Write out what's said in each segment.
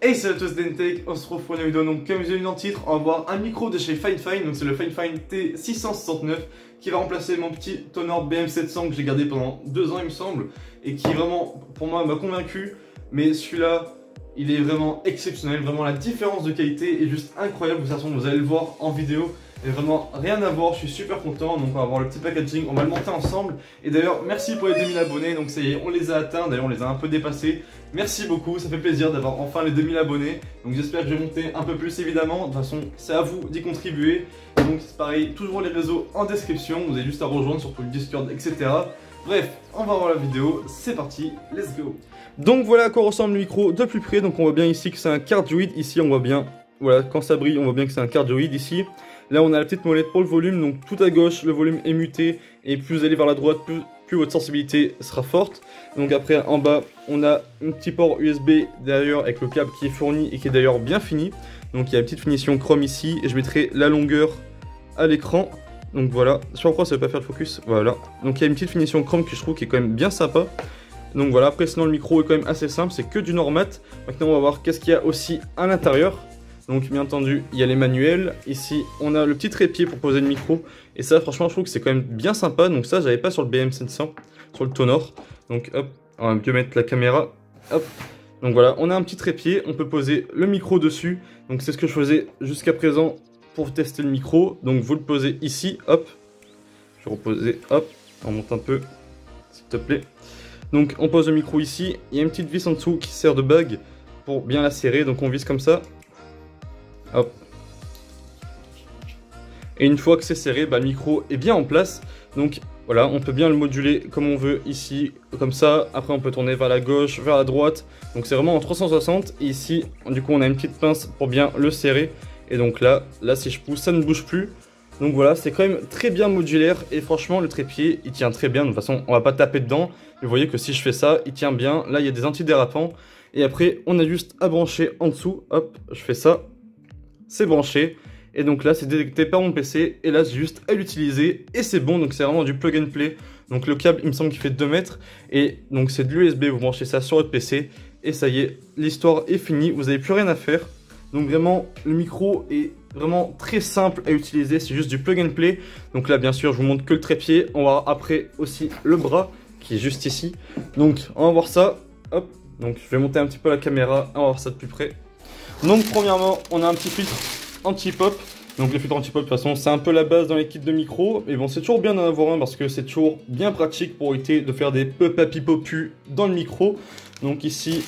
Hey, salut à tous, Dentech, on se retrouve pour une vidéo. Donc, comme vous avez vu dans le titre, on va voir un micro de chez Fine. Donc, c'est le Fine T669 qui va remplacer mon petit Tonor BM700 que j'ai gardé pendant 2 ans, il me semble, et qui vraiment, pour moi, m'a convaincu. Mais celui-là, il est vraiment exceptionnel. Vraiment, la différence de qualité est juste incroyable. De toute façon, vous allez le voir en vidéo. Et vraiment rien à voir, je suis super content. Donc on va voir le petit packaging, on va le monter ensemble. Et d'ailleurs merci pour les 2000 abonnés. Donc ça y est, on les a atteints, d'ailleurs on les a un peu dépassés. Merci beaucoup, ça fait plaisir d'avoir enfin les 2000 abonnés. Donc j'espère que je vais monter un peu plus évidemment. De toute façon c'est à vous d'y contribuer. Donc c'est pareil, toujours les réseaux en description. Vous avez juste à rejoindre, surtout le Discord, etc. Bref, on va voir la vidéo, c'est parti, let's go. Donc voilà à quoi ressemble le micro de plus près. Donc on voit bien ici que c'est un cardioïde. Ici on voit bien, voilà, quand ça brille on voit bien que c'est un cardioïde ici. Là on a la petite molette pour le volume, donc tout à gauche le volume est muté et plus vous allez vers la droite, plus votre sensibilité sera forte. Donc après en bas on a un petit port USB derrière avec le câble qui est fourni et qui est d'ailleurs bien fini. Donc il y a une petite finition chrome ici et je mettrai la longueur à l'écran. Donc voilà, je sais pas pourquoi ça ne veut pas faire le focus, voilà. Donc il y a une petite finition chrome que je trouve qui est quand même bien sympa. Donc voilà, après sinon le micro est quand même assez simple, c'est que du Normat. Maintenant on va voir qu'est-ce qu'il y a aussi à l'intérieur. Donc bien entendu, il y a les manuels. Ici, on a le petit trépied pour poser le micro. Et ça, franchement, je trouve que c'est quand même bien sympa. Donc ça, j'avais pas sur le BM700, sur le Tonor. Donc hop, on va mieux mettre la caméra. Hop. Donc voilà, on a un petit trépied. On peut poser le micro dessus. Donc c'est ce que je faisais jusqu'à présent pour tester le micro. Donc vous le posez ici, hop. Je vais reposer, hop. On monte un peu, s'il te plaît. Donc on pose le micro ici. Il y a une petite vis en dessous qui sert de bague pour bien la serrer. Donc on visse comme ça. Hop. Et une fois que c'est serré, bah, le micro est bien en place. Donc voilà, on peut bien le moduler comme on veut ici, comme ça. Après on peut tourner vers la gauche, vers la droite. Donc c'est vraiment en 360. Et ici, du coup on a une petite pince pour bien le serrer. Et donc là si je pousse, ça ne bouge plus. Donc voilà, c'est quand même très bien modulaire. Et franchement le trépied, il tient très bien. De toute façon, on va pas taper dedans. Mais vous voyez que si je fais ça, il tient bien. Là il y a des antidérapants. Et après on a juste à brancher en dessous. Hop, je fais ça. C'est branché et donc là c'est détecté par mon PC et là j'ai juste à l'utiliser et c'est bon. Donc c'est vraiment du plug and play. Donc le câble il me semble qu'il fait 2 mètres et donc c'est de l'USB, vous branchez ça sur votre PC et ça y est, l'histoire est finie, vous n'avez plus rien à faire. Donc vraiment le micro est vraiment très simple à utiliser, c'est juste du plug and play. Donc là bien sûr je vous montre que le trépied, on va voir après aussi le bras qui est juste ici. Donc on va voir ça, hop, donc je vais monter un petit peu la caméra, on va voir ça de plus près. Donc premièrement, on a un petit filtre anti-pop. Donc le filtre anti-pop, de toute façon, c'est un peu la base dans les kits de micro. Mais bon, c'est toujours bien d'en avoir un parce que c'est toujours bien pratique pour éviter de faire des pop-papi-popus dans le micro. Donc ici,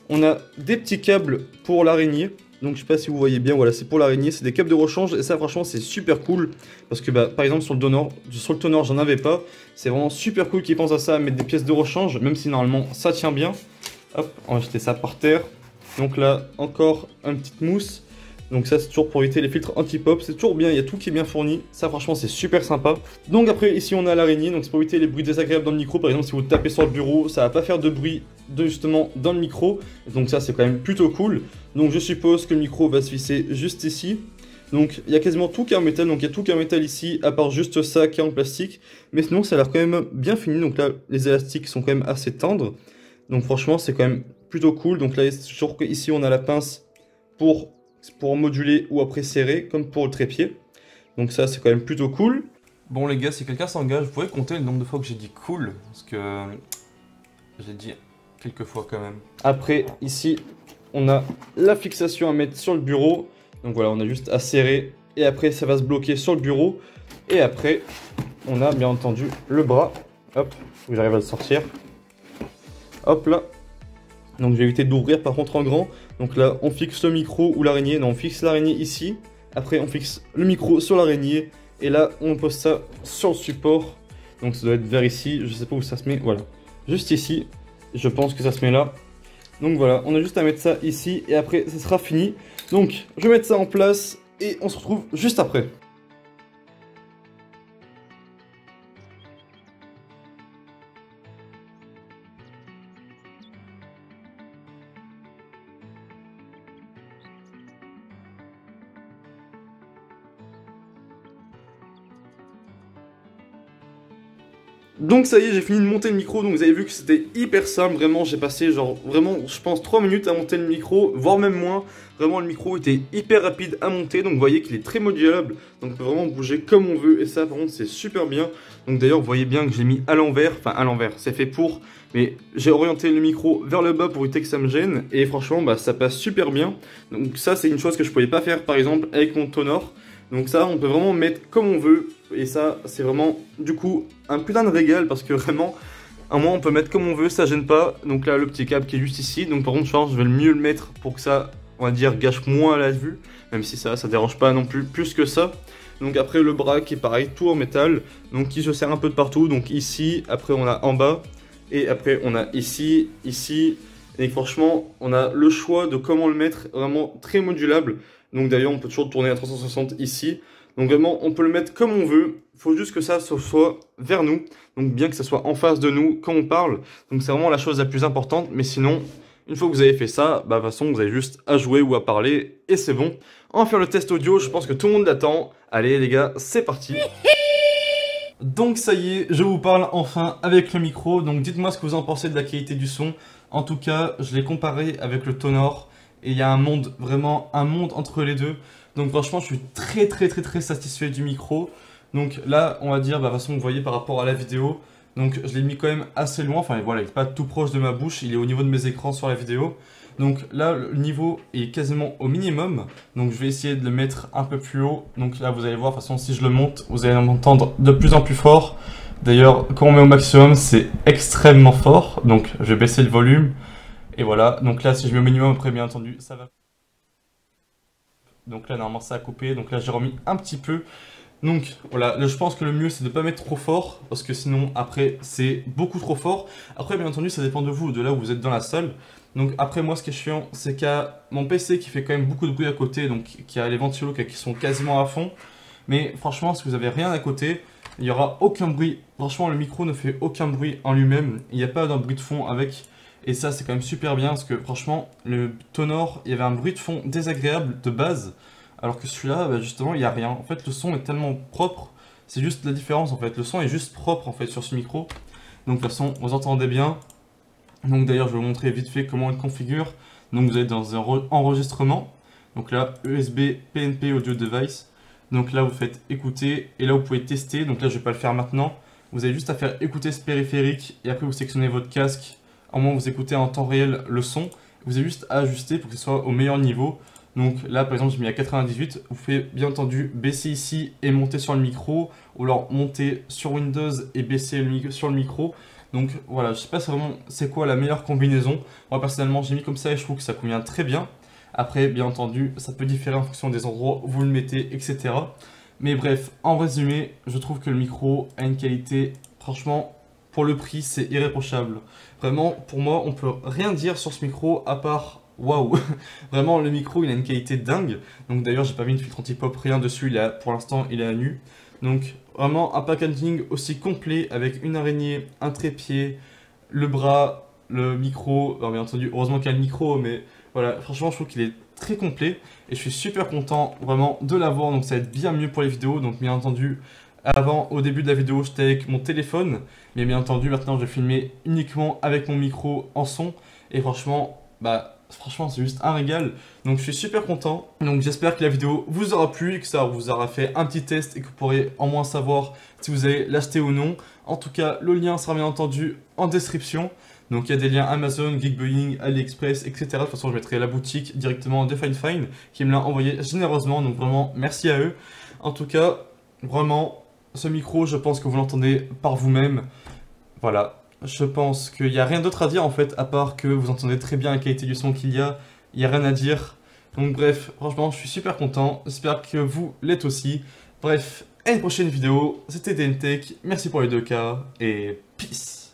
on a des petits câbles pour l'araignée. Donc je sais pas si vous voyez bien, voilà, c'est pour l'araignée, c'est des câbles de rechange. Et ça, franchement, c'est super cool. Parce que bah, par exemple, sur le Tonor, j'en avais pas. C'est vraiment super cool qu'ils pensent à ça, à mettre des pièces de rechange, même si normalement, ça tient bien. Hop, on va jeter ça par terre. Donc là, encore une petite mousse. Donc ça, c'est toujours pour éviter les filtres anti-pop. C'est toujours bien, il y a tout qui est bien fourni. Ça, franchement, c'est super sympa. Donc après, ici, on a l'araignée. Donc c'est pour éviter les bruits désagréables dans le micro. Par exemple, si vous tapez sur le bureau, ça va pas faire de bruit justement dans le micro. Donc ça, c'est quand même plutôt cool. Donc je suppose que le micro va se visser juste ici. Donc il y a quasiment tout qui est en métal. Donc il y a tout qui est en métal ici, à part juste ça qui est en plastique. Mais sinon, ça a l'air quand même bien fini. Donc là, les élastiques sont quand même assez tendres. Donc franchement, c'est quand même plutôt cool. Donc là, toujours ici, on a la pince pour moduler ou après serrer, comme pour le trépied. Donc ça, c'est quand même plutôt cool. Bon les gars, si quelqu'un s'engage, vous pouvez compter le nombre de fois que j'ai dit cool, parce que j'ai dit quelques fois quand même. Après, ici, on a la fixation à mettre sur le bureau. Donc voilà, on a juste à serrer et après, ça va se bloquer sur le bureau. Et après, on a bien entendu le bras. Hop, faut que j'arrive à le sortir. Hop là. Donc je vais éviter d'ouvrir par contre en grand. Donc là on fixe le micro ou l'araignée. Non, on fixe l'araignée ici. Après on fixe le micro sur l'araignée. Et là on pose ça sur le support. Donc ça doit être vers ici. Je sais pas où ça se met. Voilà. Juste ici. Je pense que ça se met là. Donc voilà. On a juste à mettre ça ici. Et après ça sera fini. Donc je vais mettre ça en place. Et on se retrouve juste après. Donc ça y est, j'ai fini de monter le micro, donc vous avez vu que c'était hyper simple, vraiment j'ai passé genre vraiment je pense 3 minutes à monter le micro, voire même moins. Vraiment le micro était hyper rapide à monter, donc vous voyez qu'il est très modulable, donc on peut vraiment bouger comme on veut et ça par contre c'est super bien. Donc d'ailleurs vous voyez bien que j'ai mis à l'envers, enfin à l'envers, c'est fait pour, mais j'ai orienté le micro vers le bas pour éviter que ça me gêne et franchement bah, ça passe super bien. Donc ça c'est une chose que je pouvais pas faire par exemple avec mon Tonor. Donc ça, on peut vraiment mettre comme on veut. Et ça, c'est vraiment, du coup, un putain de régal. Parce que vraiment, à un moment, on peut mettre comme on veut, ça gêne pas. Donc là, le petit câble qui est juste ici. Donc par contre, je pense que je vais le mieux le mettre pour que ça, on va dire, gâche moins la vue. Même si ça dérange pas non plus que ça. Donc après, le bras qui est pareil, tout en métal. Donc qui se serre un peu de partout. Donc ici, après on a en bas. Et après, on a ici, ici. Et franchement, on a le choix de comment le mettre, vraiment très modulable. Donc d'ailleurs, on peut toujours tourner à 360 ici. Donc vraiment, on peut le mettre comme on veut. Il faut juste que ça soit vers nous. Donc bien que ça soit en face de nous quand on parle. Donc c'est vraiment la chose la plus importante. Mais sinon, une fois que vous avez fait ça, bah de toute façon, vous avez juste à jouer ou à parler. Et c'est bon. On va faire le test audio. Je pense que tout le monde l'attend. Allez les gars, c'est parti. Donc ça y est, je vous parle enfin avec le micro. Donc dites-moi ce que vous en pensez de la qualité du son. En tout cas, je l'ai comparé avec le Tonor. Et il y a un monde, vraiment un monde entre les deux. Donc franchement, je suis très satisfait du micro. Donc là, on va dire, bah, de toute façon, vous voyez par rapport à la vidéo. Donc je l'ai mis quand même assez loin. Enfin voilà, il n'est pas tout proche de ma bouche. Il est au niveau de mes écrans sur la vidéo. Donc là, le niveau est quasiment au minimum. Donc je vais essayer de le mettre un peu plus haut. Donc là, vous allez voir, de toute façon, si je le monte, vous allez m'entendre de plus en plus fort. D'ailleurs, quand on met au maximum, c'est extrêmement fort. Donc je vais baisser le volume. Et voilà, donc là si je mets au minimum, après bien entendu, ça va. Donc là normalement ça a coupé, donc là j'ai remis un petit peu. Donc voilà, là, je pense que le mieux c'est de ne pas mettre trop fort, parce que sinon après c'est beaucoup trop fort. Après bien entendu ça dépend de vous, de là où vous êtes dans la salle. Donc après moi ce qui est chiant, c'est qu'il y a mon PC qui fait quand même beaucoup de bruit à côté, donc qui a les ventilos qui sont quasiment à fond. Mais franchement si vous avez rien à côté, il n'y aura aucun bruit. Franchement le micro ne fait aucun bruit en lui-même, il n'y a pas d'un bruit de fond avec. Et ça c'est quand même super bien parce que franchement le Tonor il y avait un bruit de fond désagréable de base. Alors que celui-là bah, justement il n'y a rien. En fait le son est tellement propre. C'est juste la différence en fait. Le son est juste propre en fait sur ce micro. Donc de toute façon vous entendez bien. Donc d'ailleurs je vais vous montrer vite fait comment il configure. Donc vous êtes dans un enregistrement. Donc là USB PNP Audio Device. Donc là vous faites écouter et là vous pouvez tester. Donc là je vais pas le faire maintenant. Vous avez juste à faire écouter ce périphérique et après vous sélectionnez votre casque. Au moment où vous écoutez en temps réel le son, vous avez juste à ajuster pour que ce soit au meilleur niveau. Donc là par exemple j'ai mis à 98, vous pouvez bien entendu baisser ici et monter sur le micro, ou alors monter sur Windows et baisser sur le micro. Donc voilà, je sais pas vraiment c'est quoi la meilleure combinaison. Moi personnellement j'ai mis comme ça et je trouve que ça convient très bien. Après bien entendu ça peut différer en fonction des endroits où vous le mettez, etc. Mais bref, en résumé, je trouve que le micro a une qualité franchement... Pour le prix, c'est irréprochable. Vraiment, pour moi, on peut rien dire sur ce micro à part waouh. Vraiment, le micro, il a une qualité dingue. Donc d'ailleurs, j'ai pas mis de filtre anti-pop, rien dessus. Pour l'instant, il est à nu. Donc vraiment, un packaging aussi complet avec une araignée, un trépied, le bras, le micro. Alors, bien entendu, heureusement qu'il y a le micro, mais voilà, franchement, je trouve qu'il est très complet. Et je suis super content vraiment de l'avoir. Donc ça va être bien mieux pour les vidéos. Donc bien entendu... Avant, au début de la vidéo, j'étais avec mon téléphone, mais bien entendu, maintenant, je vais filmer uniquement avec mon micro en son. Et franchement, franchement, c'est juste un régal. Donc, je suis super content. Donc, j'espère que la vidéo vous aura plu et que ça vous aura fait un petit test et que vous pourrez au moins savoir si vous allez l'acheter ou non. En tout cas, le lien sera bien entendu en description. Donc, il y a des liens Amazon, Geekbuying, AliExpress, etc. De toute façon, je mettrai la boutique directement de Fine qui me l'a envoyé généreusement. Donc, vraiment, merci à eux. En tout cas, vraiment... Ce micro, je pense que vous l'entendez par vous-même. Voilà, je pense qu'il n'y a rien d'autre à dire en fait, à part que vous entendez très bien la qualité du son qu'il y a. Il n'y a rien à dire. Donc bref, franchement, je suis super content. J'espère que vous l'êtes aussi. Bref, à une prochaine vidéo. C'était DNTech. Merci pour les 2K et peace.